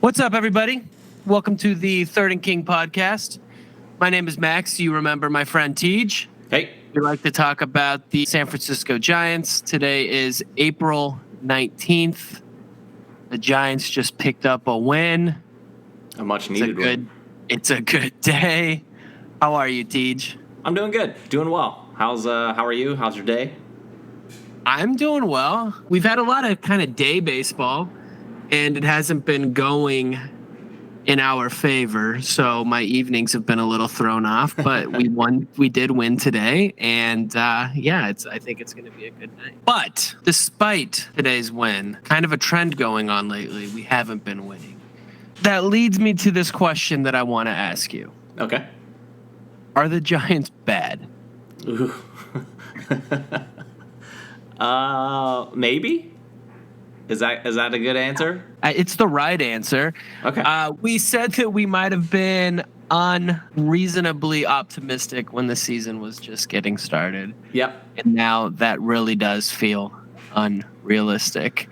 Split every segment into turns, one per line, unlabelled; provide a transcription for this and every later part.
What's up, everybody? Welcome to the Third and King podcast. My name is Max. You remember my friend Teej.
Hey.
We like to talk about the San Francisco Giants. Today is April 19th. The Giants just picked up a win.
A much-needed win.
It's a good day. How are you, Teej?
I'm doing good. Doing well. How are you? How's your day?
I'm doing well. We've had a lot of kind of day baseball, and it hasn't been going in our favor, so my evenings have been a little thrown off, but we did win today, and I think it's going to be a good night. But despite today's win, kind of a trend going on lately, we haven't been winning. That leads me to this question that I want to ask you.
Okay.
Are the Giants bad?
Ooh. Maybe? Is that a good answer?
It's the right answer.
Okay.
We said that we might have been unreasonably optimistic when the season was just getting started.
Yep.
And now that really does feel unrealistic.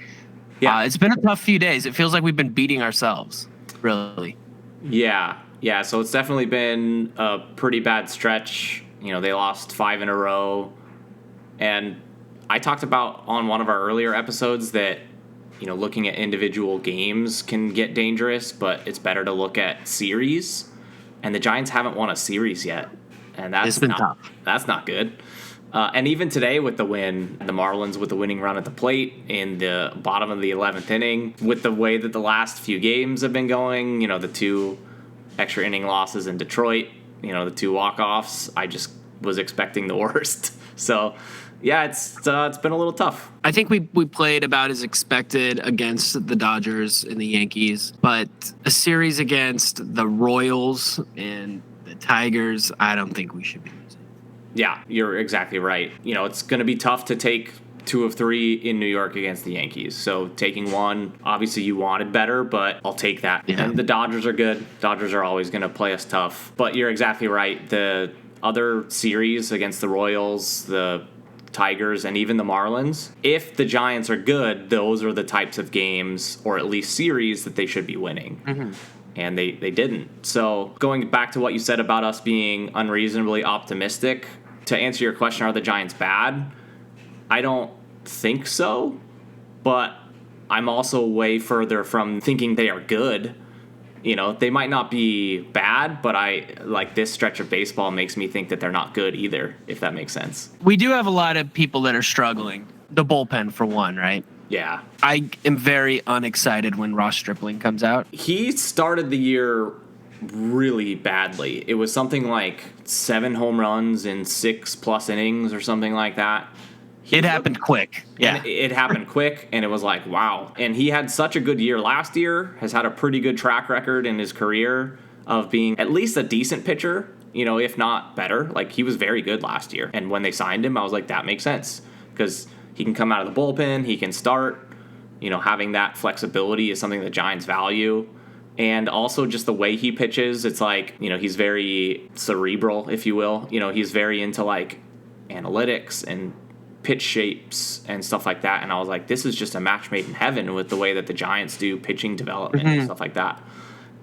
Yeah.
It's been a tough few days. It feels like we've been beating ourselves, really.
Yeah. So it's definitely been a pretty bad stretch. You know, they lost 5 in a row. And I talked about on one of our earlier episodes that, you know, looking at individual games can get dangerous, but it's better to look at series. And the Giants haven't won a series yet. And
It's been tough.
That's not good. And even today with the win, the Marlins with the winning run at the plate in the bottom of the 11th inning, with the way that the last few games have been going, you know, the 2 extra inning losses in Detroit, you know, the 2 walk-offs, I just was expecting the worst. So, yeah, it's been a little tough.
I think we played about as expected against the Dodgers and the Yankees, but a series against the Royals and the Tigers, I don't think we should be losing.
Yeah, you're exactly right. You know, it's going to be tough to take 2 of 3 in New York against the Yankees. So taking 1, obviously you wanted better, but I'll take that.
Yeah.
And the Dodgers are good. Dodgers are always going to play us tough. But you're exactly right. The other series against the Royals, the Tigers, and even the Marlins, if the Giants are good, those are the types of games, or at least series, that they should be winning. Mm-hmm. And they didn't. So going back to what you said about us being unreasonably optimistic, to answer your question, are the Giants bad? I don't think so, but I'm also way further from thinking they are good. You know, they might not be bad, but this stretch of baseball makes me think that they're not good either, if that makes sense.
We do have a lot of people that are struggling. The bullpen, for one, right?
Yeah.
I am very unexcited when Ross Stripling comes out.
He started the year really badly. It was something like 7 home runs in 6+ innings or something like that.
It happened quick. Yeah.
And it happened quick, and it was like, wow. And he had such a good year last year, has had a pretty good track record in his career of being at least a decent pitcher, you know, if not better. Like, he was very good last year. And when they signed him, I was like, that makes sense. Because he can come out of the bullpen, he can start. You know, having that flexibility is something the Giants value. And also just the way he pitches, it's like, you know, he's very cerebral, if you will. You know, he's very into, like, analytics and pitch shapes and stuff like that, and I was like, this is just a match made in heaven with the way that the Giants do pitching development and stuff like that.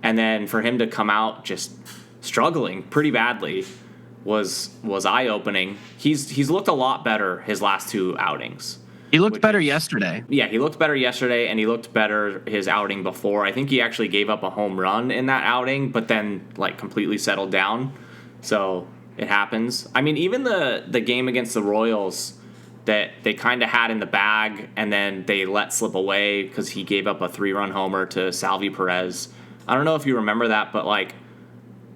And then for him to come out just struggling pretty badly was eye-opening. He's looked a lot better his last 2 outings.
He looked better yesterday.
Yeah, he looked better yesterday, and he looked better his outing before. I think he actually gave up a home run in that outing, but then like completely settled down. So it happens. I mean, even the game against the Royals that they kind of had in the bag, and then they let slip away because he gave up a 3-run homer to Salvi Perez. I don't know if you remember that, but like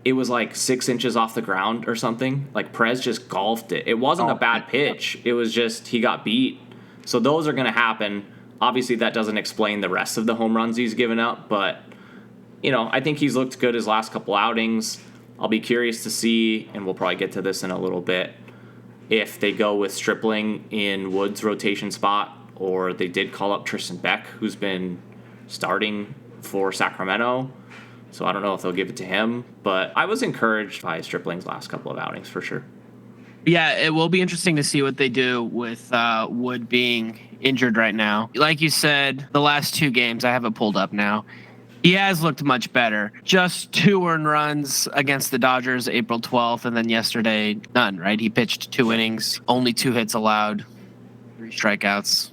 it was like 6 inches off the ground or something. Like Perez just golfed it. It wasn't a bad pitch. It was just he got beat. So those are going to happen. Obviously, that doesn't explain the rest of the home runs he's given up, but you know, I think he's looked good his last couple outings. I'll be curious to see, and we'll probably get to this in a little bit, if they go with Stripling in Wood's rotation spot, or they did call up Tristan Beck, who's been starting for Sacramento. So I don't know if they'll give it to him, but I was encouraged by Stripling's last couple of outings for sure.
Yeah, it will be interesting to see what they do with Wood being injured right now. Like you said, the last 2 games, I have it pulled up now, He has looked much better. Just 2 earned runs against the Dodgers April 12th, and then yesterday, none, right? He pitched 2 innings, only 2 hits allowed, 3 strikeouts.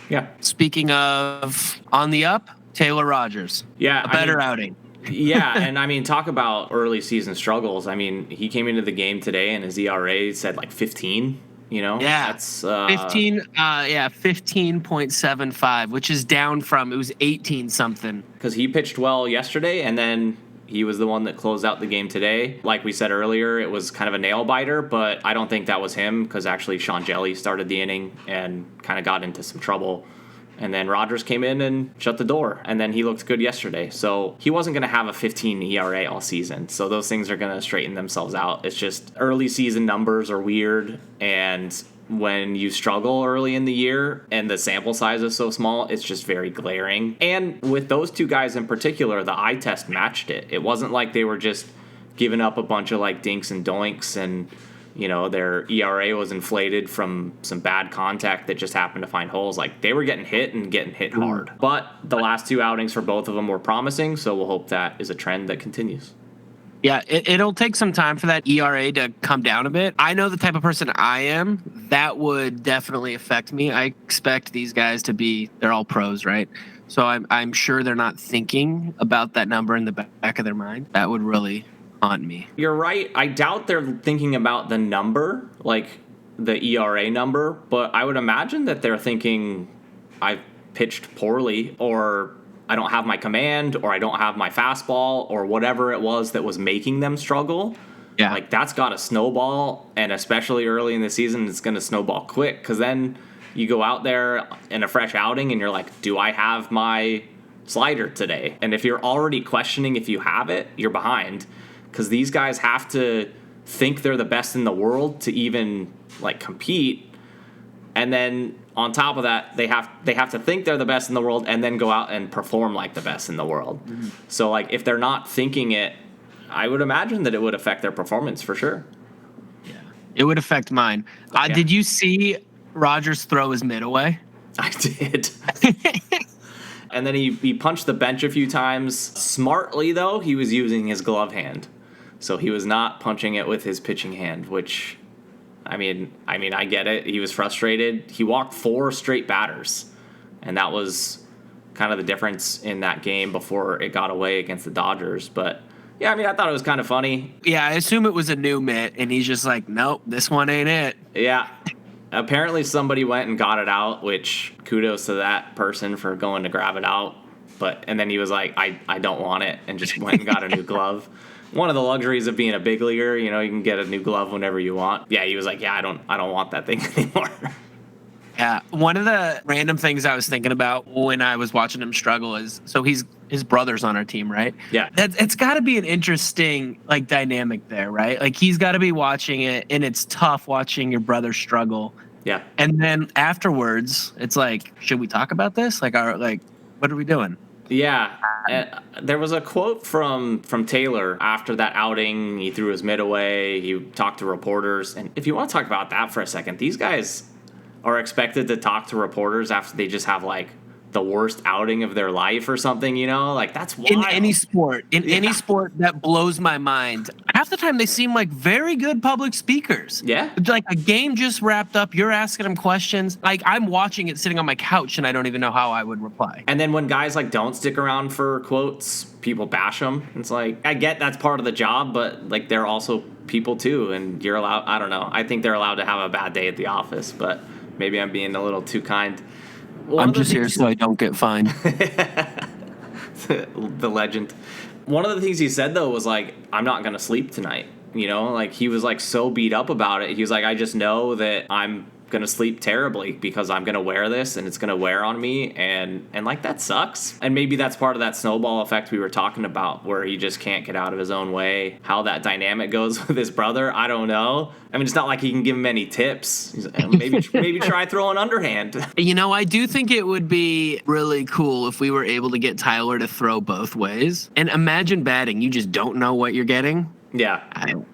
Yeah.
Speaking of on the up, Taylor Rogers.
Yeah.
A better outing.
Yeah, and I mean, talk about early season struggles. I mean, he came into the game today and his ERA said like 15.
Yeah,
That's
15.75, which is down from it was 18 something.
because he pitched well yesterday, and then he was the one that closed out the game today. Like we said earlier, it was kind of a nail biter, but I don't think that was him because actually Sean Jelly started the inning and kind of got into some trouble. And then Rogers came in and shut the door. And then he looked good yesterday. So he wasn't going to have a 15 ERA all season. So those things are going to straighten themselves out. It's just early season numbers are weird. And when you struggle early in the year and the sample size is so small, it's just very glaring. And with those 2 guys in particular, the eye test matched it. It wasn't like they were just giving up a bunch of like dinks and doinks and their ERA was inflated from some bad contact that just happened to find holes. Like, they were getting hit and getting hit hard. But the last 2 outings for both of them were promising, so we'll hope that is a trend that continues.
Yeah, it'll take some time for that ERA to come down a bit. I know the type of person I am. That would definitely affect me. I expect these guys they're all pros, right? So I'm sure they're not thinking about that number in the back of their mind. That would really haunt me.
You're right. I doubt they're thinking about the number, like the ERA number, but I would imagine that they're thinking I've pitched poorly, or I don't have my command, or I don't have my fastball, or whatever it was that was making them struggle.
Yeah.
Like, that's got to snowball, and especially early in the season, it's going to snowball quick, because then you go out there in a fresh outing and you're like, do I have my slider today? And if you're already questioning if you have it, you're behind. Because these guys have to think they're the best in the world to even like compete, and then on top of that, they have to think they're the best in the world and then go out and perform like the best in the world. Mm-hmm. So like, if they're not thinking it, I would imagine that it would affect their performance for sure.
Yeah, it would affect mine.
Yeah.
Did you see Rogers throw his mitt away?
I did. And then he punched the bench a few times. Smartly though, he was using his glove hand. So he was not punching it with his pitching hand, which, I mean, I get it. He was frustrated. He walked 4 straight batters, and that was kind of the difference in that game before it got away against the Dodgers. But, yeah, I mean, I thought it was kind of funny.
Yeah, I assume it was a new mitt, and he's just like, nope, this one ain't it.
Yeah. Apparently somebody went and got it out, which kudos to that person for going to grab it out. And then he was like, I don't want it, and just went and got a new glove. One of the luxuries of being a big leaguer, you can get a new glove whenever you want. Yeah, he was like, yeah, I don't want that thing anymore.
Yeah, one of the random things I was thinking about when I was watching him struggle is, so his brother's on our team, right?
Yeah.
It's got to be an interesting like dynamic there, right? Like, he's got to be watching it, and it's tough watching your brother struggle.
Yeah.
And then afterwards, it's like, should we talk about this? Like, what are we doing?
Yeah, there was a quote from Taylor after that outing. He threw his mitt away. He talked to reporters. And if you want to talk about that for a second, these guys are expected to talk to reporters after they just have, like, the worst outing of their life or something, Like, that's wild.
In any sport. Any sport, that blows my mind. Half the time, they seem like very good public speakers.
Yeah.
Like, a game just wrapped up. You're asking them questions. Like, I'm watching it sitting on my couch, and I don't even know how I would reply.
And then when guys, like, don't stick around for quotes, people bash them. It's like, I get that's part of the job, but, like, they're also people, too. And you're allowed, I don't know. I think they're allowed to have a bad day at the office, but maybe I'm being a little too kind.
I'm just here so I don't get fined.
The legend. One of the things he said, though, was like, I'm not going to sleep tonight. Like, he was, like, so beat up about it. He was like, I just know that I'm going to sleep terribly because I'm going to wear this and it's going to wear on me. And like, that sucks. And maybe that's part of that snowball effect we were talking about, where he just can't get out of his own way. How that dynamic goes with his brother, I don't know. I mean, it's not like he can give him any tips. He's like, maybe try throwing underhand.
I do think it would be really cool if we were able to get Tyler to throw both ways. And imagine batting. You just don't know what you're getting.
Yeah.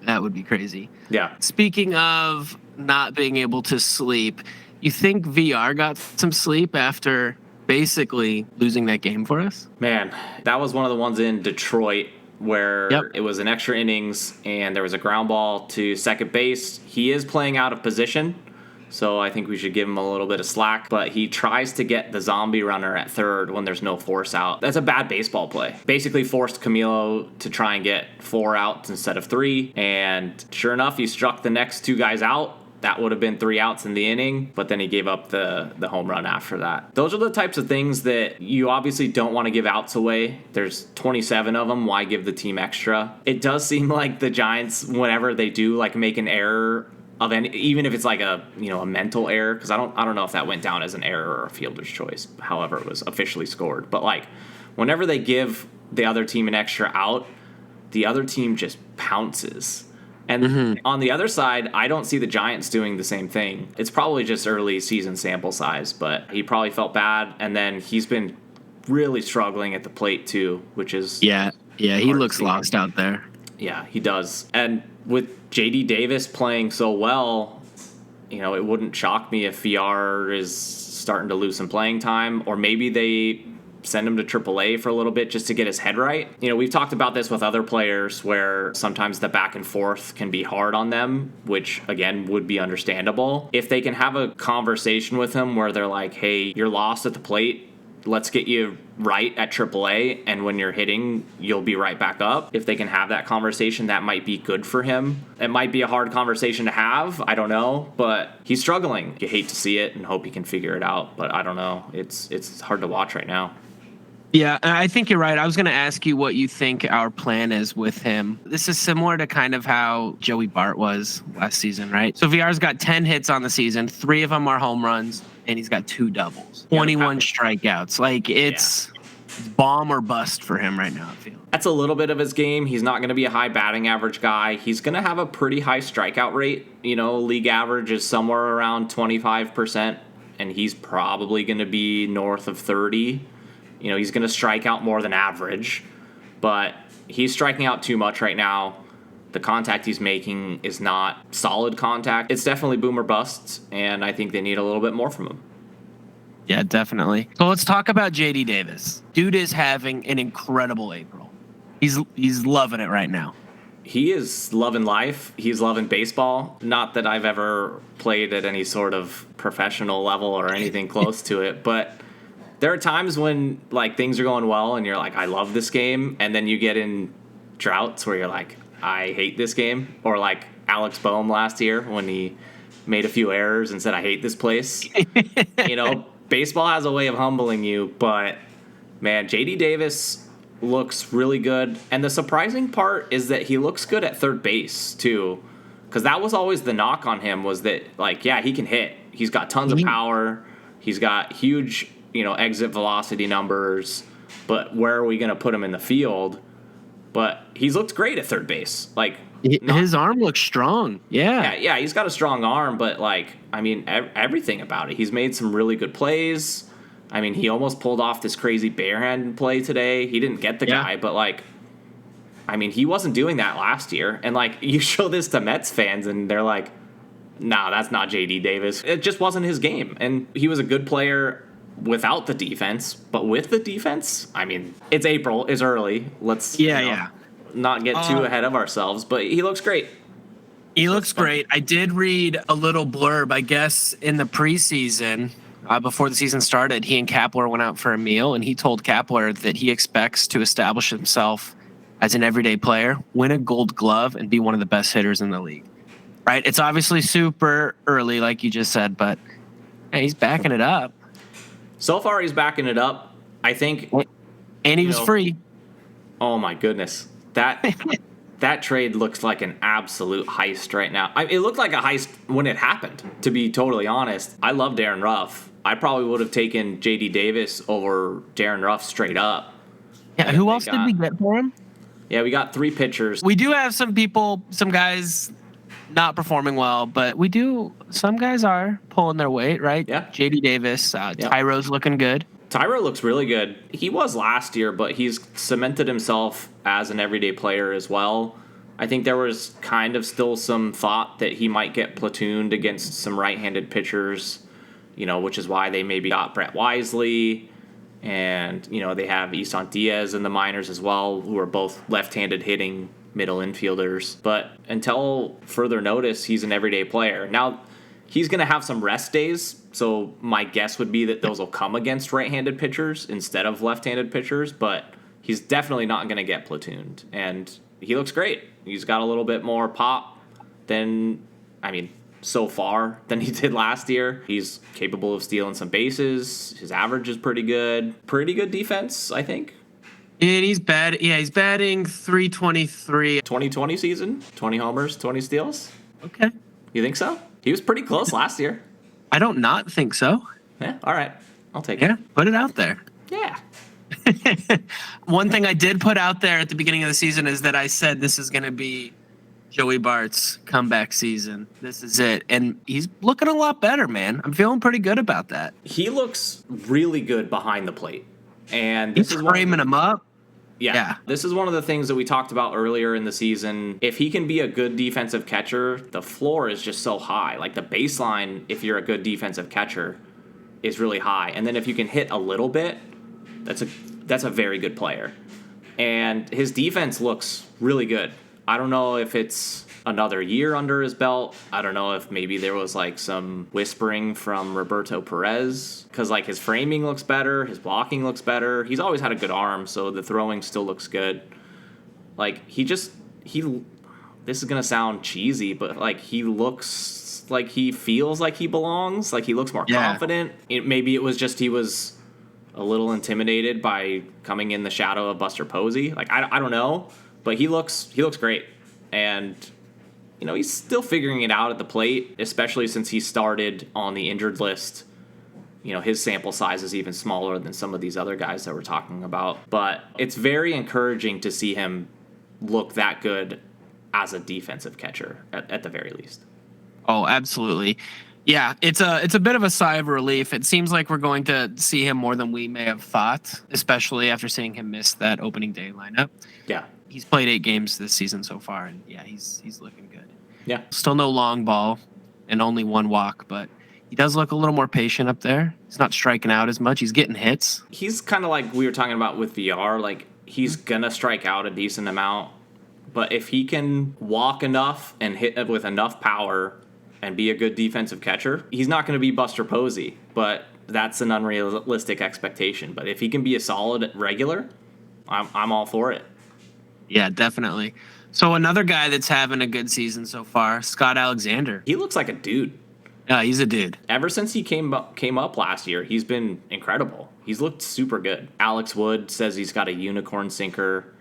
That would be crazy.
Yeah.
Speaking of not being able to sleep, you think VR got some sleep after basically losing that game for us.
Man, that was one of the ones in Detroit where it was an extra innings and there was a ground ball to second base. He is playing out of position, so I think we should give him a little bit of slack. But he tries to get the zombie runner at third when there's no force out. That's a bad baseball play. Basically forced Camilo to try and get 4 outs instead of 3. And sure enough, he struck the next 2 guys out. That would have been 3 outs in the inning, but then he gave up the home run after that. Those are the types of things that you obviously don't want to give outs away. There's 27 of them. Why give the team extra? It does seem like the Giants, whenever they do like make an error of any, even if it's like a mental error, because I don't know if that went down as an error or a fielder's choice, however it was officially scored. But like whenever they give the other team an extra out, the other team just pounces. And on the other side, I don't see the Giants doing the same thing. It's probably just early season sample size, but he probably felt bad. And then he's been really struggling at the plate too, which is
he looks lost out there.
Yeah, he does. And with J.D. Davis playing so well, it wouldn't shock me if VR is starting to lose some playing time, or maybe they send him to AAA for a little bit just to get his head right. We've talked about this with other players where sometimes the back and forth can be hard on them, which again would be understandable. If they can have a conversation with him where they're like, hey, you're lost at the plate, let's get you right at AAA, and when you're hitting, you'll be right back up. If they can have that conversation, that might be good for him. It might be a hard conversation to have, I don't know, but he's struggling. You hate to see it and hope he can figure it out, but I don't know. It's hard to watch right now.
Yeah, I think you're right. I was going to ask you what you think our plan is with him. This is similar to kind of how Joey Bart was last season, right? So VR's got 10 hits on the season. 3 of them are home runs, and he's got 2 doubles. 21 strikeouts. Like, it's bomb or bust for him right now, I feel.
That's a little bit of his game. He's not going to be a high batting average guy. He's going to have a pretty high strikeout rate. League average is somewhere around 25%, and he's probably going to be north of 30. He's going to strike out more than average, but he's striking out too much right now. The contact he's making is not solid contact. It's definitely boom or bust, and I think they need a little bit more from him.
Yeah, definitely. So let's talk about J.D. Davis. Dude is having an incredible April. He's loving it right now.
He is loving life. He's loving baseball. Not that I've ever played at any sort of professional level or anything close to it, but there are times when like things are going well and you're like, I love this game, and then you get in droughts where you're like, I hate this game. Or like Alex Boehm last year when he made a few errors and said, I hate this place. Baseball has a way of humbling you, but man, J.D. Davis looks really good. And the surprising part is that he looks good at third base too, because that was always the knock on him, was that like, yeah, he can hit. He's got tons of power. He's got huge exit velocity numbers, but where are we going to put him in the field? But he's looked great at third base. Like
his arm looks strong.
Yeah, he's got a strong arm, but like, I mean, everything about it. He's made some really good plays. I mean, he almost pulled off this crazy barehand play today. He didn't get the guy, but like, I mean, he wasn't doing that last year. And like, you show this to Mets fans and they're like, nah, that's not J.D. Davis. It just wasn't his game. And he was a good player without the defense, but with the defense, I mean, it's April, it's early. Let's not get too ahead of ourselves, but he looks great.
He looks great. I did read a little blurb, I guess, in the preseason, before the season started. He and Kapler went out for a meal, and he told Kapler that he expects to establish himself as an everyday player, win a Gold Glove, and be one of the best hitters in the league. Right? It's obviously super early, like you just said, but hey, he's backing it up.
So far, he's backing it up. I think,
and he was free.
Oh my goodness, that trade looks like an absolute heist right now. It looked like a heist when it happened. To be totally honest, I love Darren Ruff. I probably would have taken J.D. Davis over Darren Ruff straight up.
Yeah, who else did we get for him?
Yeah, we got 3 pitchers.
We do have some guys not performing well, but some guys are pulling their weight, right?
Yeah.
J.D. Davis, Tyro's looking good.
Tyro looks really good. He was last year, but he's cemented himself as an everyday player as well. I think there was kind of still some thought that he might get platooned against some right-handed pitchers, which is why they maybe got Brett Wisely. And, they have Isan Diaz in the minors as well, who are both left-handed hitting middle infielders. But until further notice, he's an everyday player. Now, he's going to have some rest days, so my guess would be that those will come against right-handed pitchers instead of left-handed pitchers, but he's definitely not going to get platooned. And he looks great. He's got a little bit more pop so far than he did last year. He's capable of stealing some bases. His average is pretty good. Pretty good defense, I think.
And he's batting 323.
2020 season, 20 homers, 20 steals.
Okay.
You think so? He was pretty close last year.
I don't not think so.
Yeah, all right. I'll take
Yeah,
it.
put it out there.
Yeah.
One thing I did put out there at the beginning of the season is that I said this is going to be Joey Bart's comeback season. This is it. And he's looking a lot better, man. I'm feeling pretty good about that.
He looks really good behind the plate. And this
He's
is
framing him up.
Yeah. This is one of the things that we talked about earlier in the season. If he can be a good defensive catcher, the floor is just so high. Like the baseline, if you're a good defensive catcher, is really high. And then if you can hit a little bit, that's a very good player. And his defense looks really good. I don't know if it's another year under his belt. I don't know if maybe there was like some whispering from Roberto Perez, because like his framing looks better, his blocking looks better. He's always had a good arm, so the throwing still looks good. Like this is gonna sound cheesy, but like he looks like he feels like he belongs. Like he looks more confident. Maybe it was just he was a little intimidated by coming in the shadow of Buster Posey. Like I don't know, but he looks great. And he's still figuring it out at the plate, especially since he started on the injured list. His sample size is even smaller than some of these other guys that we're talking about. But it's very encouraging to see him look that good as a defensive catcher, at the very least.
Oh, absolutely. Yeah, it's a bit of a sigh of relief. It seems like we're going to see him more than we may have thought, especially after seeing him miss that opening day lineup.
Yeah.
He's played 8 games this season so far, and yeah, he's looking good.
Yeah.
Still no long ball and only 1 walk, but he does look a little more patient up there. He's not striking out as much. He's getting hits.
He's kind of like we were talking about with VR. Like, he's going to strike out a decent amount, but if he can walk enough and hit with enough power and be a good defensive catcher, he's not going to be Buster Posey, but that's an unrealistic expectation. But if he can be a solid regular, I'm all for it.
Yeah, definitely. So another guy that's having a good season so far, Scott Alexander.
He looks like a dude.
Yeah, he's a dude.
Ever since he came up last year, he's been incredible. He's looked super good. Alex Wood says he's got a unicorn sinker.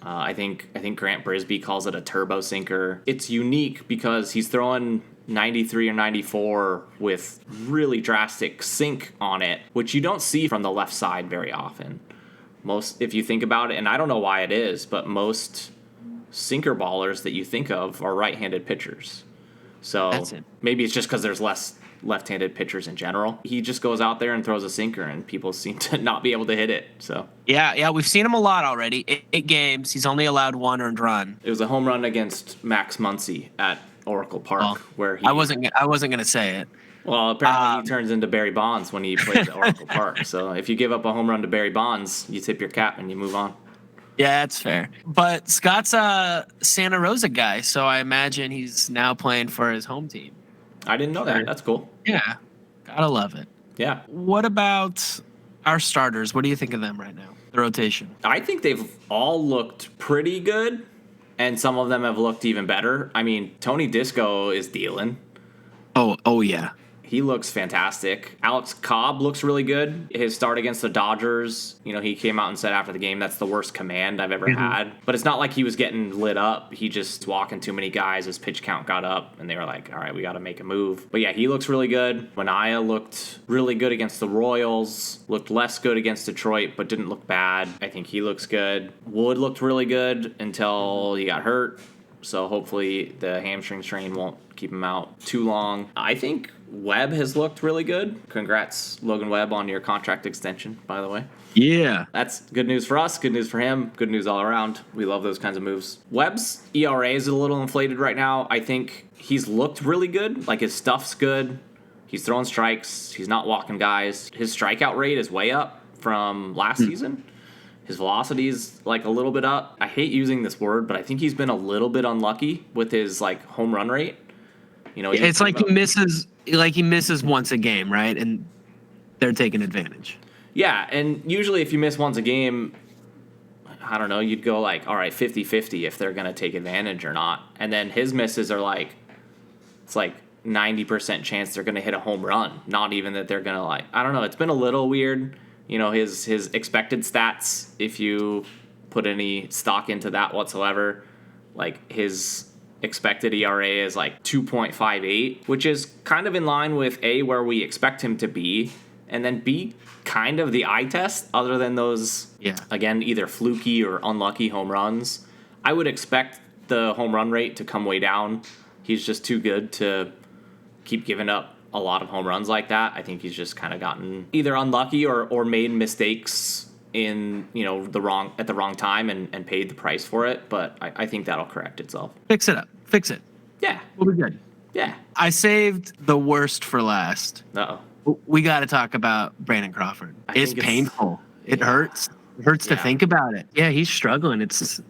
I think Grant Brisbee calls it a turbo sinker. It's unique because he's throwing 93 or 94 with really drastic sink on it, which you don't see from the left side very often. If you think about it, and I don't know why it is, but most sinker ballers that you think of are right-handed pitchers. So maybe it's just because there's less left-handed pitchers in general. He just goes out there and throws a sinker, and people seem to not be able to hit it. So
yeah, we've seen him a lot already. 8 games. He's only allowed 1 earned run.
It was a home run against Max Muncy at Oracle Park, where he.
I wasn't gonna say it.
Well, apparently he turns into Barry Bonds when he plays at Oracle Park. So if you give up a home run to Barry Bonds, you tip your cap and you move on.
Yeah, that's fair. But Scott's a Santa Rosa guy, so I imagine he's now playing for his home team.
I didn't know that. That's cool.
Yeah, gotta love it.
Yeah.
What about our starters? What do you think of them right now? The rotation.
I think they've all looked pretty good, and some of them have looked even better. I mean, Tony Disco is dealing.
Oh yeah.
He looks fantastic. Alex Cobb looks really good. His start against the Dodgers, he came out and said after the game, that's the worst command I've ever had. But it's not like he was getting lit up. He just walking too many guys. His pitch count got up, and they were like, all right, we got to make a move. But yeah, he looks really good. Mania looked really good against the Royals. Looked less good against Detroit, but didn't look bad. I think he looks good. Wood looked really good until he got hurt. So hopefully the hamstring strain won't keep him out too long. I think Webb has looked really good. Congrats, Logan Webb, on your contract extension, by the way.
Yeah.
That's good news for us, good news for him, good news all around. We love those kinds of moves. Webb's ERA is a little inflated right now. I think he's looked really good. Like, his stuff's good. He's throwing strikes. He's not walking guys. His strikeout rate is way up from last season. His velocity is like a little bit up. I hate using this word, but I think he's been a little bit unlucky with his like home run rate.
It's like he misses once a game, right? And they're taking advantage.
Yeah, and usually if you miss once a game, I don't know, you'd go like, all right, 50-50 if they're going to take advantage or not. And then his misses are like, it's like 90% chance they're going to hit a home run, not even that they're going to like, I don't know, it's been a little weird. His expected stats, if you put any stock into that whatsoever, like his expected ERA is like 2.58, which is kind of in line with A, where we expect him to be, and then B, kind of the eye test, other than those, again, either fluky or unlucky home runs. I would expect the home run rate to come way down. He's just too good to keep giving up a lot of home runs like that. I think he's just kind of gotten either unlucky or made mistakes in the wrong time and paid the price for it. But I think that'll correct itself.
Fix it up. Fix it.
Yeah,
We'll be good.
yeah.
I saved the worst for last.
Uh-oh.
We got to talk about Brandon Crawford. It's painful. It hurts. It hurts to think about it. Yeah, he's struggling.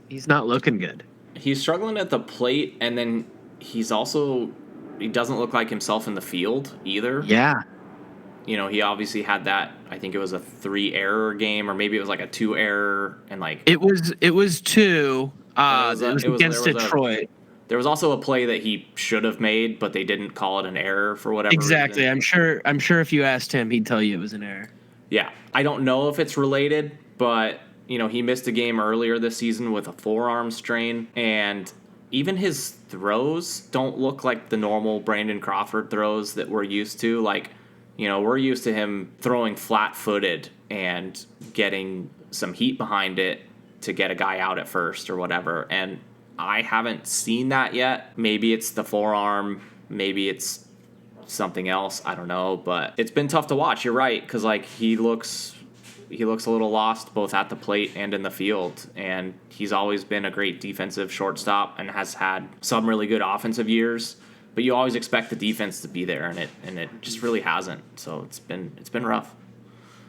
He's not looking good.
He's struggling at the plate, and then he doesn't look like himself in the field either.
Yeah.
He obviously had that, I think it was a 3-error game, or maybe it was like a 2-error, and like
it was 2. It was against Detroit.
There was also a play that he should have made, but they didn't call it an error for whatever
Exactly.
reason.
I'm sure if you asked him, he'd tell you it was an error.
Yeah. I don't know if it's related, but he missed a game earlier this season with a forearm strain, and even his throws don't look like the normal Brandon Crawford throws that we're used to. Like, we're used to him throwing flat-footed and getting some heat behind it to get a guy out at first or whatever, and I haven't seen that yet. Maybe it's the forearm. Maybe it's something else. I don't know. But it's been tough to watch. You're right, because like he looks a little lost both at the plate and in the field. And he's always been a great defensive shortstop and has had some really good offensive years. But you always expect the defense to be there, and it just really hasn't. So it's been rough.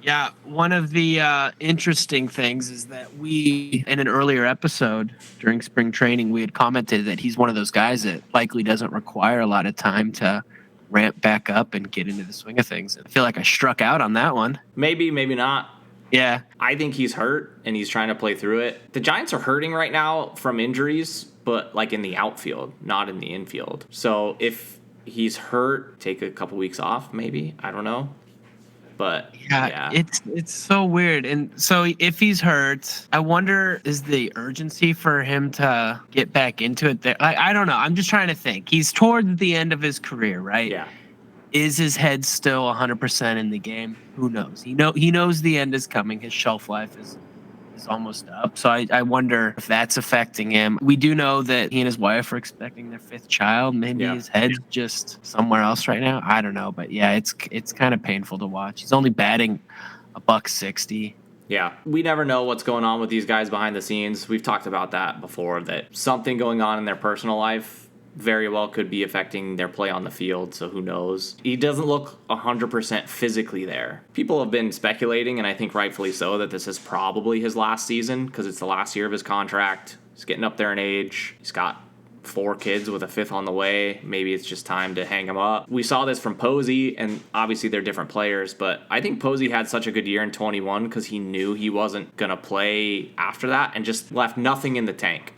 Yeah, one of the interesting things is that we, in an earlier episode during spring training, we had commented that he's one of those guys that likely doesn't require a lot of time to ramp back up and get into the swing of things. I feel like I struck out on that one.
Maybe not.
Yeah.
I think he's hurt, and he's trying to play through it. The Giants are hurting right now from injuries, but like in the outfield, not in the infield. So if he's hurt, take a couple weeks off, maybe. I don't know. But yeah,
it's so weird. And so if he's hurt, I wonder, is the urgency for him to get back into it there? I don't know. I'm just trying to think. He's toward the end of his career, right?
Yeah.
Is his head still 100% in the game? Who knows? He knows the end is coming. His shelf life is almost up. So I wonder if that's affecting him. We do know that he and his wife are expecting their 5th child. Maybe his head's just somewhere else right now. I don't know. But yeah, it's kind of painful to watch. He's only batting $160.
Yeah. We never know what's going on with these guys behind the scenes. We've talked about that before, that something going on in their personal life very well could be affecting their play on the field, so who knows. He doesn't look 100% physically there. People have been speculating, and I think rightfully so, that this is probably his last season because it's the last year of his contract. He's getting up there in age. He's got 4 kids with a 5th on the way. Maybe it's just time to hang him up. We saw this from Posey, and obviously they're different players, but I think Posey had such a good year in 21 because he knew he wasn't going to play after that and just left nothing in the tank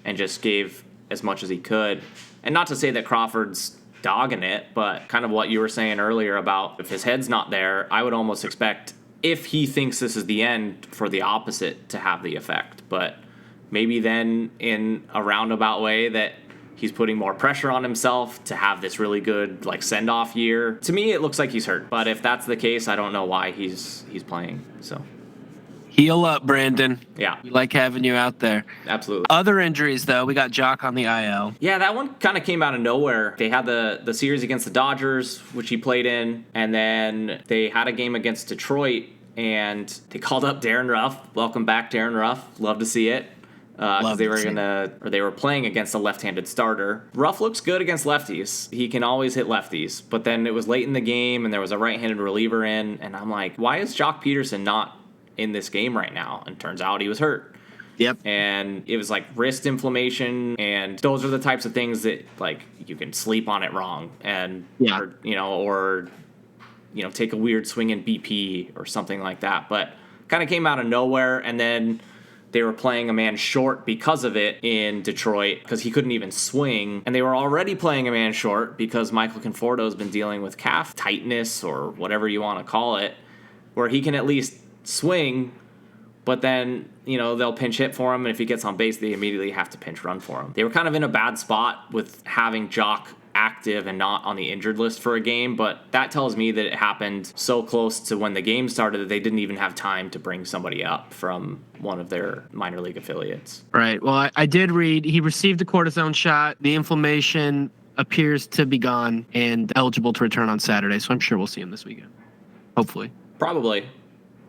and just gave as much as he could. And not to say that Crawford's dogging it, but kind of what you were saying earlier about if his head's not there, I would almost expect, if he thinks this is the end, for the opposite to have the effect. But maybe then in a roundabout way that he's putting more pressure on himself to have this really good like send-off year. To me, it looks like he's hurt. But if that's the case, I don't know why he's playing. So
heal up, Brandon.
Yeah.
We like having you out there.
Absolutely.
Other injuries, though, we got Jock on the IL.
Yeah, that one kind of came out of nowhere. They had the series against the Dodgers, which he played in, and then they had a game against Detroit, and they called up Darren Ruff. Welcome back, Darren Ruff. Love to see it. Because they were playing against a left-handed starter. Ruff looks good against lefties. He can always hit lefties. But then it was late in the game, and there was a right-handed reliever in, and I'm like, why is Jock Peterson not in this game right now. And turns out he was hurt.
Yep.
And it was like wrist inflammation, and those are the types of things that like you can sleep on it wrong, and or take a weird swing in BP or something like that. But kind of came out of nowhere, and then they were playing a man short because of it in Detroit because he couldn't even swing, and they were already playing a man short because Michael Conforto has been dealing with calf tightness or whatever you want to call it, where he can at least swing. But then, they'll pinch hit for him, and if he gets on base, they immediately have to pinch run for him. They were kind of in a bad spot with having Jock active and not on the injured list for a game, but that tells me that it happened so close to when the game started that they didn't even have time to bring somebody up from one of their minor league affiliates.
Right. Well, I did read he received a cortisone shot. The inflammation appears to be gone and eligible to return on Saturday, so I'm sure we'll see him this weekend. Hopefully.
Probably.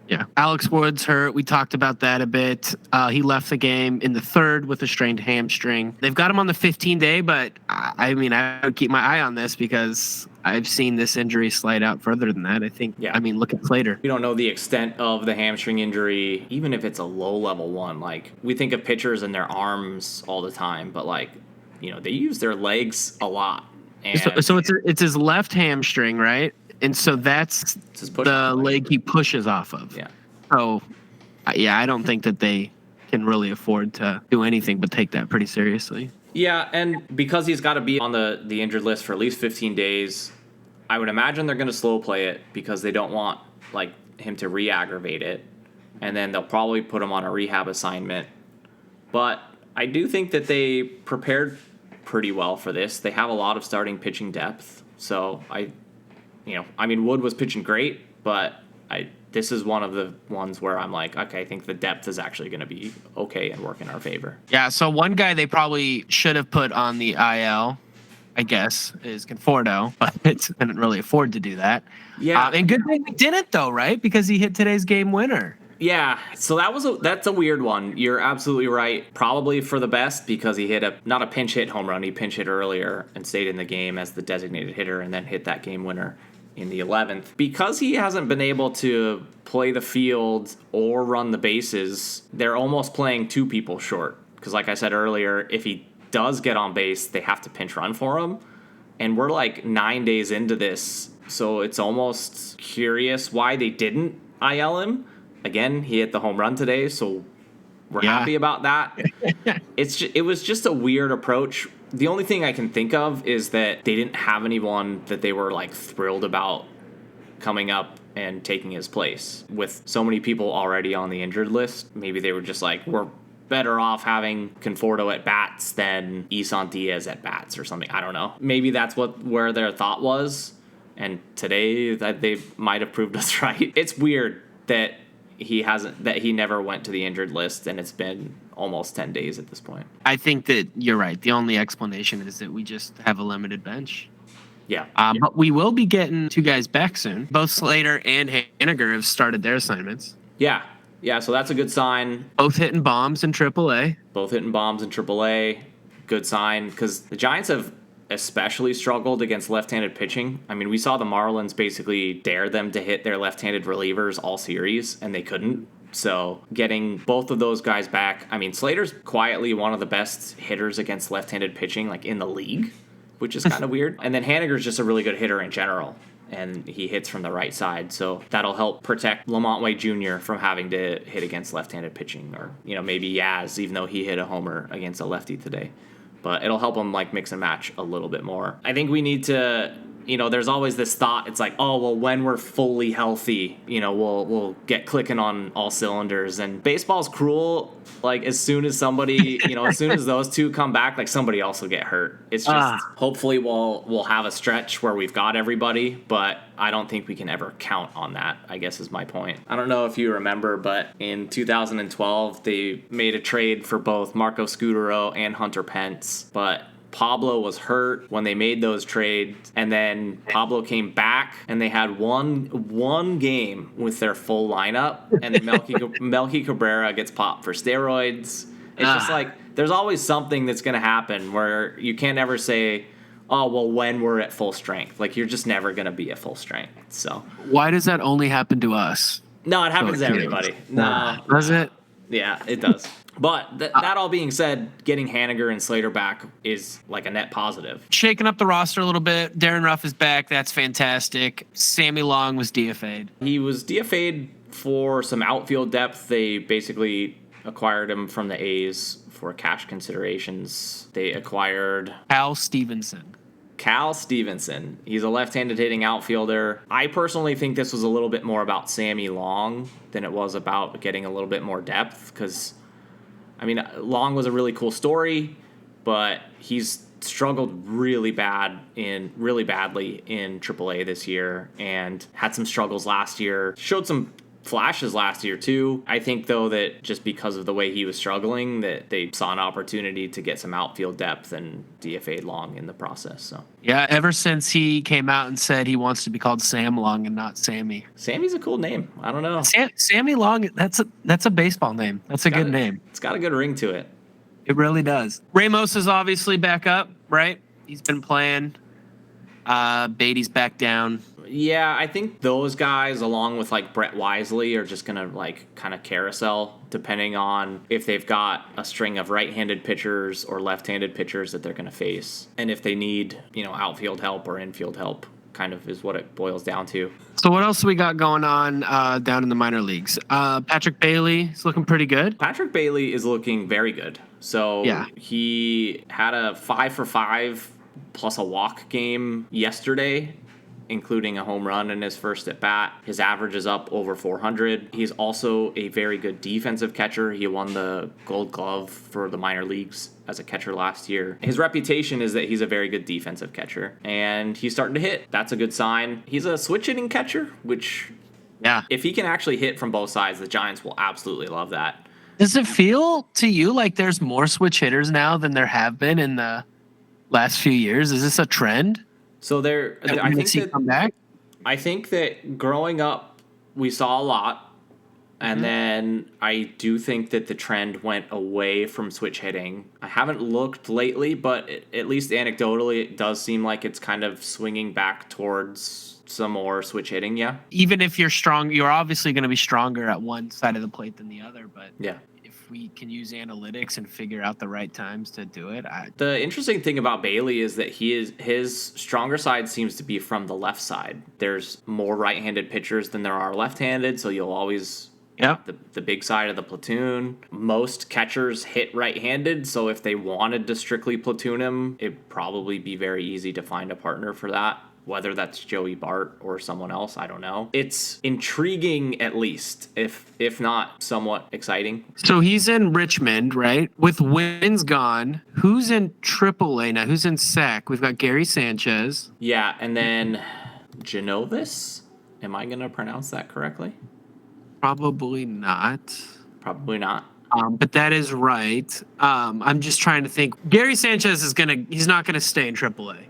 Yeah. Alex Wood's hurt. We talked about that a bit. He left the game in the third with a strained hamstring. They've got him on the 15-day, but I would keep my eye on this because I've seen this injury slide out further than that. I think, look at Slater.
We don't know the extent of the hamstring injury, even if it's a low-level one. Like, we think of pitchers and their arms all the time, but, they use their legs a lot. And
so it's his left hamstring, right? And so that's the leg he pushes off of.
Yeah.
So, I don't think that they can really afford to do anything but take that pretty seriously.
Yeah, and because he's got to be on the injured list for at least 15 days, I would imagine they're going to slow play it because they don't want him to re-aggravate it. And then they'll probably put him on a rehab assignment. But I do think that they prepared pretty well for this. They have a lot of starting pitching depth. So Wood was pitching great, but this is one of the ones where I'm like, okay, I think the depth is actually going to be okay and work in our favor.
Yeah, so one guy they probably should have put on the IL, I guess, is Conforto, but it couldn't really afford to do that.
Yeah.
And good thing we didn't, though, right? Because he hit today's game winner.
Yeah, so that's a weird one. You're absolutely right. Probably for the best because he hit not a pinch hit home run. He pinch hit earlier and stayed in the game as the designated hitter and then hit that game winner in the 11th. Because he hasn't been able to play the field or run the bases, they're almost playing two people short. Because like I said earlier, if he does get on base, they have to pinch run for him. And we're 9 days into this, so it's almost curious why they didn't IL him. Again, he hit the home run today, so we're happy about that. It was just a weird approach. The only thing I can think of is that they didn't have anyone that they were thrilled about coming up and taking his place. With so many people already on the injured list, maybe they were just we're better off having Conforto at bats than Isan Diaz at bats or something. I don't know. Maybe that's where their thought was, and today that they might have proved us right. It's weird that he never went to the injured list, and it's been almost 10 days at this point.
I think that you're right. The only explanation is that we just have a limited bench.
Yeah.
But we will be getting two guys back soon. Both Slater and Haniger have started their assignments.
Yeah. Yeah, so that's a good sign.
Both hitting bombs in AAA.
Good sign, because the Giants have especially struggled against left-handed pitching. I mean, we saw the Marlins basically dare them to hit their left-handed relievers all series, and they couldn't. So getting both of those guys back, Slater's quietly one of the best hitters against left-handed pitching, in the league, which is kind of weird. And then Haniger's just a really good hitter in general, and he hits from the right side. So that'll help protect Lamonte Jr. from having to hit against left-handed pitching, or, maybe Yaz, even though he hit a homer against a lefty today. But it'll help them mix and match a little bit more. I think we need to, there's always this thought. It's when we're fully healthy, we'll get clicking on all cylinders. And baseball's cruel. As soon as somebody, as soon as those two come back, somebody else will get hurt. It's just hopefully we'll have a stretch where we've got everybody, but I don't think we can ever count on that, I guess is my point. I don't know if you remember, but in 2012, they made a trade for both Marco Scutaro and Hunter Pence, but Pablo was hurt when they made those trades, and then Pablo came back, and they had one game with their full lineup, and then Melky Cabrera gets popped for steroids. It's just there's always something that's going to happen where you can't ever say, oh, well, when we're at full strength. You're just never going to be at full strength. So
why does that only happen to us?
No, it happens to
Okay.
everybody. No.
Does it?
Yeah, it does. But that all being said, getting Haniger and Slater back is like a net positive.
Shaking up the roster a little bit. Darren Ruff is back. That's fantastic. Sammy Long was DFA'd.
He was DFA'd for some outfield depth. They basically acquired him from the A's for cash considerations. They acquired
Al Stevenson.
Cal Stevenson. He's a left-handed hitting outfielder. I personally think this was a little bit more about Sammy Long than it was about getting a little bit more depth because, I mean, Long was a really cool story, but he's struggled really badly in AAA this year and had some struggles last year. Showed some flashes last year too. I think though that just because of the way he was struggling that they saw an opportunity to get some outfield depth and DFA'd Long in the process. So
Yeah, ever since he came out and said he wants to be called Sam Long and not Sammy.
Sammy's a cool name. I don't know.
Sammy Long, that's a baseball name. That's a good name.
It's got a good ring to it.
It really does. Ramos is obviously back up, right? He's been playing. Beatty's back down.
Yeah, I think those guys, along with like Brett Wisely, are just gonna like kind of carousel depending on if they've got a string of right-handed pitchers or left-handed pitchers that they're gonna face, and if they need outfield help or infield help. Kind of is what it boils down to.
So what else we got going on down in the minor leagues? Patrick Bailey is looking pretty good.
Patrick Bailey is looking very good. So
Yeah.
He had a 5-for-5 plus a walk game yesterday, including a home run in his first at bat. His average is up over 400. He's also a very good defensive catcher. He won the Gold Glove for the minor leagues as a catcher last year. His reputation is that he's a very good defensive catcher, and he's starting to hit. That's a good sign. He's a switch hitting catcher, which,
Yeah.
if he can actually hit from both sides, the Giants will absolutely love that.
Does it feel to you like there's more switch hitters now than there have been in the last few years? Is this a trend?
So I think that growing up we saw a lot, and then I do think that the trend went away from switch hitting. I haven't looked lately, but at least anecdotally it does seem like it's kind of swinging back towards some more switch hitting. Yeah.
Even if you're strong, you're obviously going to be stronger at one side of the plate than the other. But
Yeah.
if we can use analytics and figure out the right times to do it,
The interesting thing about Bailey is that his stronger side seems to be from the left side. There's more right-handed pitchers than there are left-handed, so you'll always the big side of the platoon. Most catchers hit right-handed, so if they wanted to strictly platoon him, it'd probably be very easy to find a partner for that. Whether that's Joey Bart or someone else, I don't know. It's intriguing, at least, if not somewhat exciting.
So he's in Richmond, right? With wins gone, who's in AAA now? Who's in SAC? We've got Gary Sanchez.
Yeah, and then Genovis? Am I going to pronounce that correctly?
Probably not.
Probably not.
But that is right. I'm just trying to think. Gary Sanchez he's not gonna stay in AAA.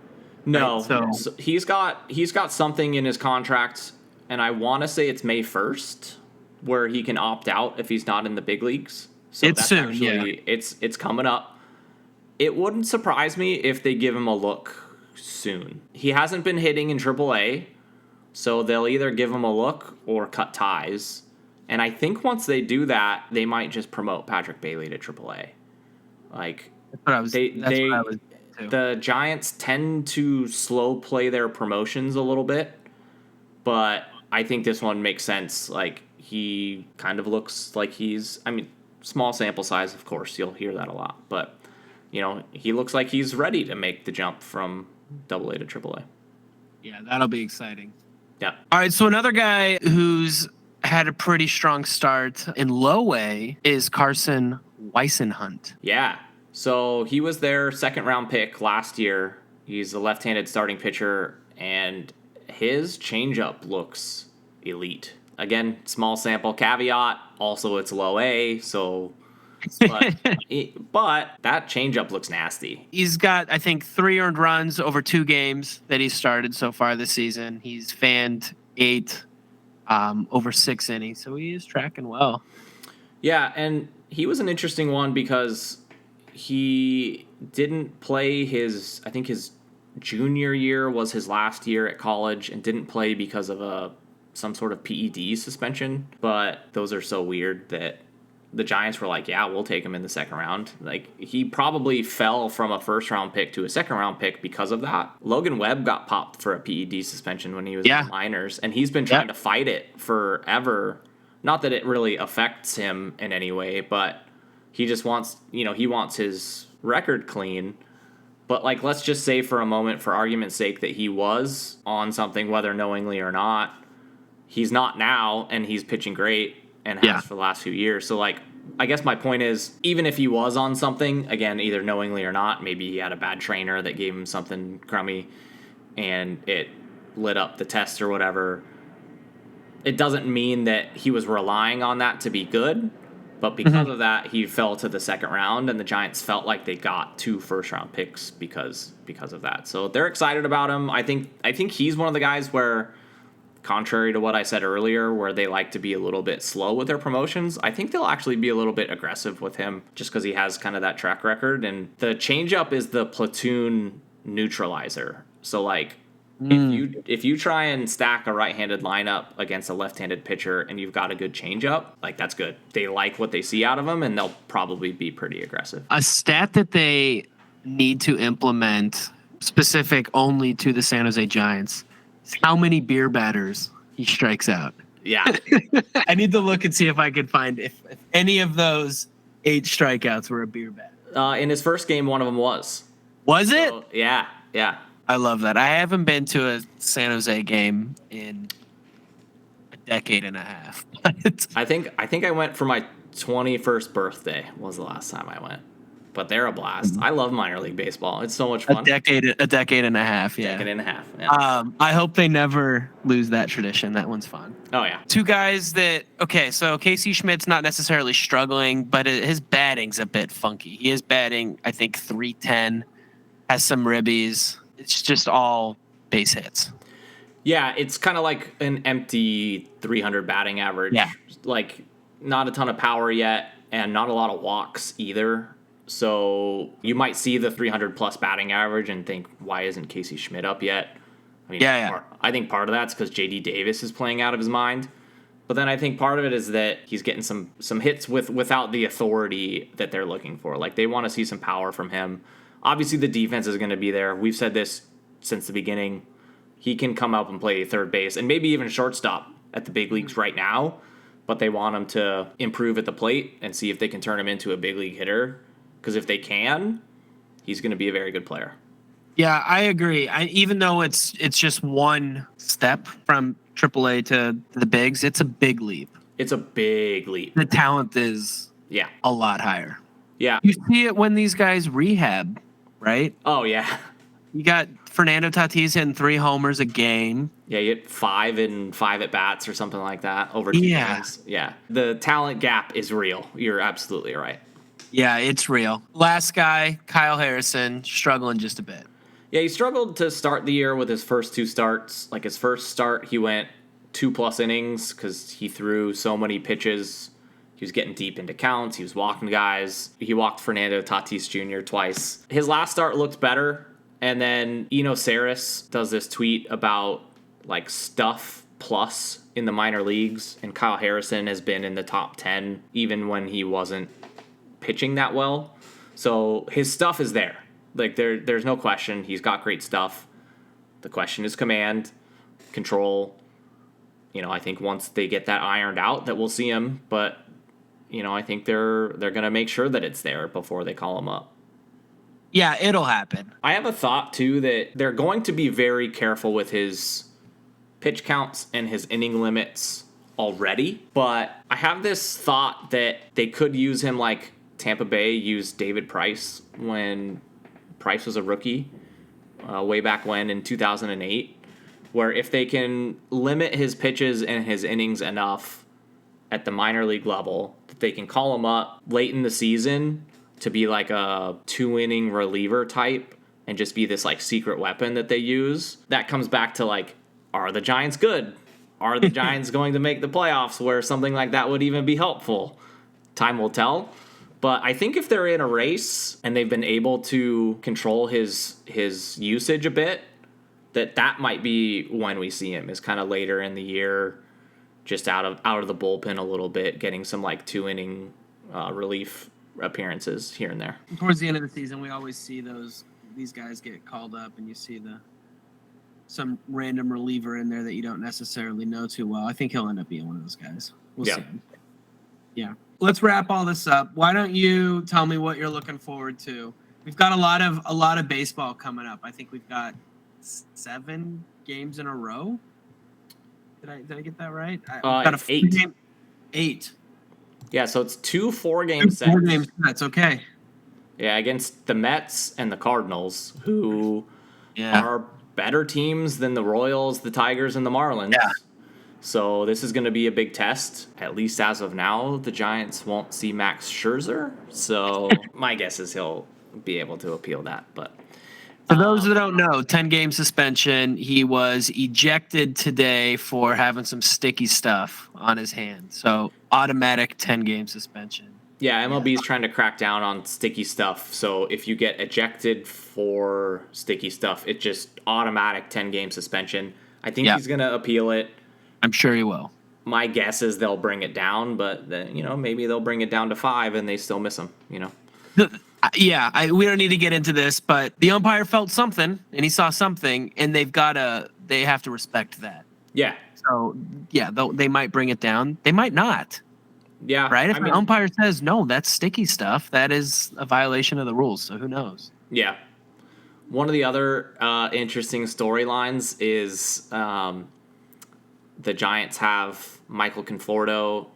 No,
Right,
so he's got something in his contract, and I want to say it's May 1st, where he can opt out if he's not in the big leagues. So
It's soon,
it's coming up. It wouldn't surprise me if they give him a look soon. He hasn't been hitting in AAA, so they'll either give him a look or cut ties. And I think once they do that, they might just promote Patrick Bailey to AAA. Like
That's what I was. That's what I was too.
the Giants tend to slow play their promotions a little bit, but I think this one makes sense. Like, he kind of looks like small sample size, of course, you'll hear that a lot, but he looks like he's ready to make the jump from AA to AAA.
Yeah, that'll be exciting.
Yeah.
All right, so another guy who's had a pretty strong start in low A is Carson Weissenhunt.
Yeah. So he was their second round pick last year. He's a left-handed starting pitcher, and his changeup looks elite. Again, small sample caveat. Also, it's low A, so but that changeup looks nasty.
He's got, I think, 3 earned runs over 2 games that he's started so far this season. He's fanned 8 over 6 innings, so he is tracking well.
Yeah, and he was an interesting one because he didn't play his junior year was his last year at college, and didn't play because of a some sort of PED suspension, but those are so weird that the Giants were like, yeah, we'll take him in the second round. Like, he probably fell from a first round pick to a second round pick because of that. Logan Webb got popped for a PED suspension when he was in the minors, and he's been trying to fight it forever. Not that it really affects him in any way, but he just wants, he wants his record clean. But, like, let's just say for a moment, for argument's sake, that he was on something, whether knowingly or not. He's not now, and he's pitching great and has for the last few years. So, like, I guess my point is, even if he was on something, again, either knowingly or not, maybe he had a bad trainer that gave him something crummy and it lit up the test or whatever, it doesn't mean that he was relying on that to be good. But because of that, he fell to the second round, and the Giants felt like they got 2 first-round picks because of that. So they're excited about him. I think he's one of the guys where, contrary to what I said earlier, where they like to be a little bit slow with their promotions, I think they'll actually be a little bit aggressive with him just because he has kind of that track record. And the changeup is the platoon neutralizer. So, like, if you try and stack a right-handed lineup against a left-handed pitcher and you've got a good changeup, like, that's good. They like what they see out of him, and they'll probably be pretty aggressive.
A stat that they need to implement, specific only to the San Jose Giants, is how many beer batters he strikes out.
Yeah.
I need to look and see if I could find if any of those 8 strikeouts were a beer batter.
In his first game, one of them was.
Was it?
Yeah.
I love that. I haven't been to a San Jose game in a decade and a half.
I think I went for my 21st birthday was the last time I went. But they're a blast. I love minor league baseball. It's so much fun.
A decade and a half, yeah.
Decade and a half, yeah.
I hope they never lose that tradition. That one's fun.
Oh, yeah.
2 guys that, okay, so Casey Schmidt's not necessarily struggling, but his batting's a bit funky. He is batting, I think, .310, has some ribbies. It's just all base hits.
Yeah, it's kind of like an empty 300 batting average.
Yeah.
Like, not a ton of power yet, and not a lot of walks either. So you might see the 300-plus batting average and think, why isn't Casey Schmidt up yet? I mean, I think part of that's because J.D. Davis is playing out of his mind. But then I think part of it is that he's getting some hits without the authority that they're looking for. Like, they want to see some power from him. Obviously, the defense is going to be there. We've said this since the beginning. He can come up and play third base and maybe even shortstop at the big leagues right now, but they want him to improve at the plate and see if they can turn him into a big league hitter, because if they can, he's going to be a very good player.
Yeah, I agree. Even though it's just one step from AAA to the bigs, it's a big leap.
It's a big leap.
The talent is a lot higher.
Yeah.
You see it when these guys rehab, right?
Oh, yeah.
You got Fernando Tatis hitting 3 homers a game.
Yeah, you get 5 at bats or something like that over 2 games. Yeah. The talent gap is real. You're absolutely right.
Yeah, it's real. Last guy, Kyle Harrison, struggling just a bit.
Yeah, he struggled to start the year with his first 2 starts. Like, his first start, he went 2+ innings because he threw so many pitches. He was getting deep into counts. He was walking guys. He walked Fernando Tatis Jr. twice. His last start looked better. And then Eno Saris does this tweet about, like, stuff plus in the minor leagues. And Kyle Harrison has been in the top 10 even when he wasn't pitching that well. So his stuff is there. Like, there's no question. He's got great stuff. The question is command, control. I think once they get that ironed out that we'll see him. But, I think they're going to make sure that it's there before they call him up.
Yeah, it'll happen.
I have a thought, too, that they're going to be very careful with his pitch counts and his inning limits already. But I have this thought that they could use him like Tampa Bay used David Price when Price was a rookie way back when in 2008, where if they can limit his pitches and his innings enough at the minor league level, that they can call him up late in the season to be like a 2-inning reliever type and just be this like secret weapon that they use. That comes back to like, are the Giants good? Are the Giants going to make the playoffs where something like that would even be helpful? Time will tell. But I think if they're in a race and they've been able to control his usage a bit, that might be when we see him, is kind of later in the year just out of the bullpen a little bit, getting some like 2 inning relief appearances here and there.
Towards the end of the season, we always see these guys get called up, and you see some random reliever in there that you don't necessarily know too well. I think he'll end up being one of those guys. We'll see. Yeah. Let's wrap all this up. Why don't you tell me what you're looking forward to? We've got a lot of baseball coming up. I think we've got 7 games in a row. Did I get that right? We've got
8.
8.
Yeah, so it's 2 4-game sets.
4-game sets, okay.
Yeah, against the Mets and the Cardinals, who are better teams than the Royals, the Tigers, and the Marlins.
Yeah.
So this is going to be a big test. At least as of now, the Giants won't see Max Scherzer. So my guess is he'll be able to appeal that. But
for those that don't know, 10-game suspension. He was ejected today for having some sticky stuff on his hand. So automatic 10-game suspension.
Yeah, MLB is trying to crack down on sticky stuff. So if you get ejected for sticky stuff, it's just automatic 10-game suspension. I think he's going to appeal it.
I'm sure he will.
My guess is they'll bring it down, but maybe they'll bring it down to 5 and they still miss him.
Yeah, we don't need to get into this, but the umpire felt something and he saw something, and they have to respect that.
Yeah.
So yeah, they might bring it down. They might not.
Yeah.
Right? If an umpire says, no, that's sticky stuff, that is a violation of the rules. So who knows?
Yeah. One of the other interesting storylines is the Giants have Michael Conforto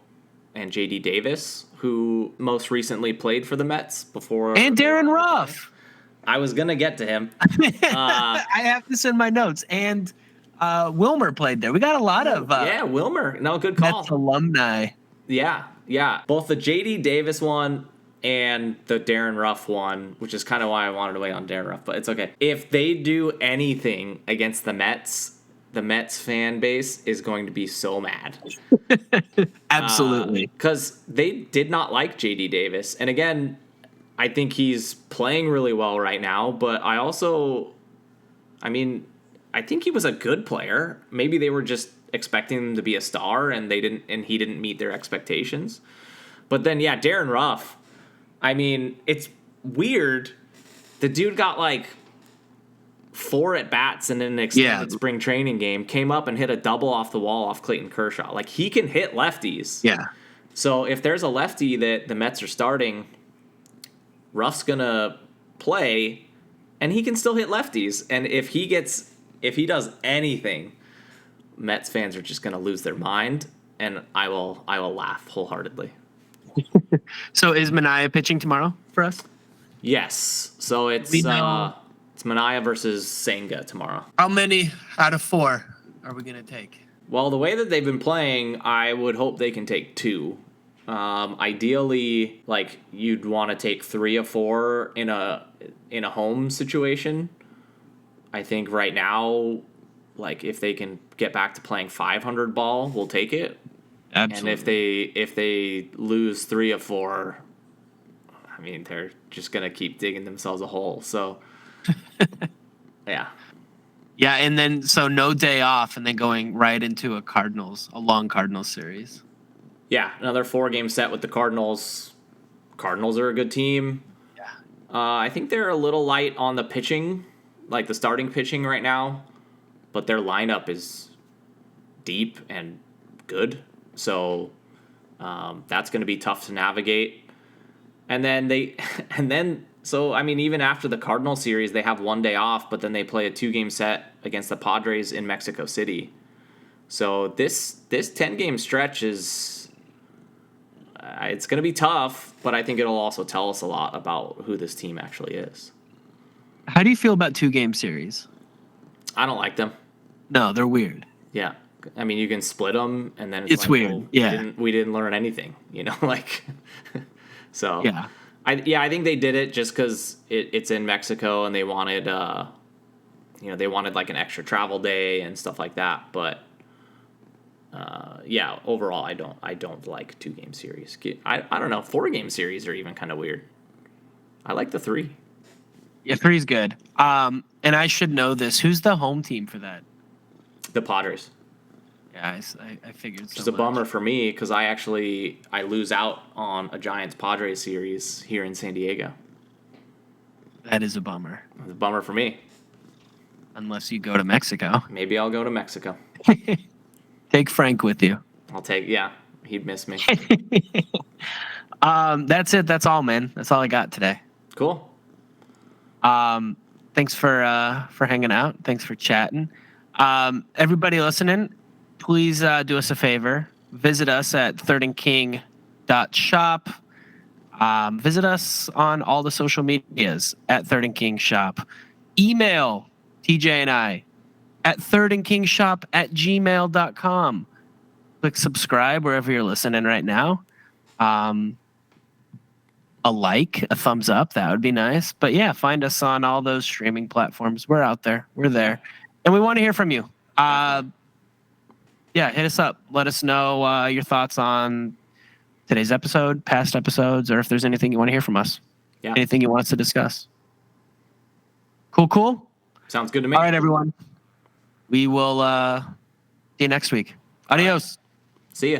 and J.D. Davis, who most recently played for the Mets before.
And Darren Ruff.
I was going to get to him.
I have this in my notes. And Wilmer played there. We got a lot of
Wilmer. No, good call.
Mets alumni.
Yeah. Both the J.D. Davis one and the Darren Ruff one, which is kind of why I wanted to weigh on Darren Ruff, but it's okay. If they do anything against the Mets fan base is going to be so mad.
Absolutely.
Because they did not like J.D. Davis. And again, I think he's playing really well right now, but I think he was a good player. Maybe they were just expecting him to be a star and he didn't meet their expectations. But then, Darren Ruff, it's weird. The dude got like 4 at-bats in an extended spring training game, came up and hit a double off the wall off Clayton Kershaw. Like, he can hit lefties.
Yeah. So
if there's a lefty that the Mets are starting, Ruff's going to play, and he can still hit lefties. And if he does anything, Mets fans are just going to lose their mind, and I will laugh wholeheartedly.
So is Manaea pitching tomorrow for us?
Yes. So it's Manaea versus Senga tomorrow.
How many out of 4 are we going to take?
Well, the way that they've been playing, I would hope they can take 2. Ideally, like, you'd want to take 3 of 4 in a home situation. I think right now, like, if they can get back to playing 500 ball, we'll take it.
Absolutely.
And if they lose 3 of 4, they're just gonna keep digging themselves a hole. So, yeah.
Yeah, and then so no day off, and then going right into a long Cardinals series.
Yeah, another 4-game set with the Cardinals. Cardinals are a good team.
Yeah.
I think they're a little light on the pitching, like the starting pitching right now, but their lineup is deep and good. So that's going to be tough to navigate. And then even after the Cardinal series, they have 1 day off, but then they play a 2-game set against the Padres in Mexico City. So this 10-game stretch is it's going to be tough, but I think it'll also tell us a lot about who this team actually is.
How do you feel about 2-game series?
I don't like them.
No, they're weird.
Yeah. You can split them, and then
it's like, weird.
Well, we didn't learn anything, like. So
yeah,
I think they did it just because it's in Mexico, and they wanted like an extra travel day and stuff like that. But overall, I don't like 2-game series. I don't know, 4-game series are even kind of weird. I like the 3.
Yeah, 3's good. And I should know this. Who's the home team for that?
The Padres.
Yeah, I figured so.
Which is a bummer for me because I lose out on a Giants Padres series here in San Diego.
That is a bummer.
It's a bummer for me.
Unless you go to Mexico.
Maybe I'll go to Mexico.
Take Frank with you.
He'd miss me.
That's it. That's all, man. That's all I got today.
Cool.
Thanks for hanging out. Thanks for chatting. Everybody listening, please do us a favor. Visit us at thirdandking.shop. Visit us on all the social medias at Third and King Shop. Email TJ and I at thirdandkingshop@gmail.com. Click subscribe wherever you're listening right now. A like, a thumbs up, that would be nice. But yeah, find us on all those streaming platforms. We're out there. We're there. And we want to hear from you. Yeah, hit us up. Let us know your thoughts on today's episode, past episodes, or if there's anything you want to hear from us.
Yeah.
Anything you want us to discuss. Cool.
Sounds good to me.
All right, everyone. We will see you next week. Adios.
See ya.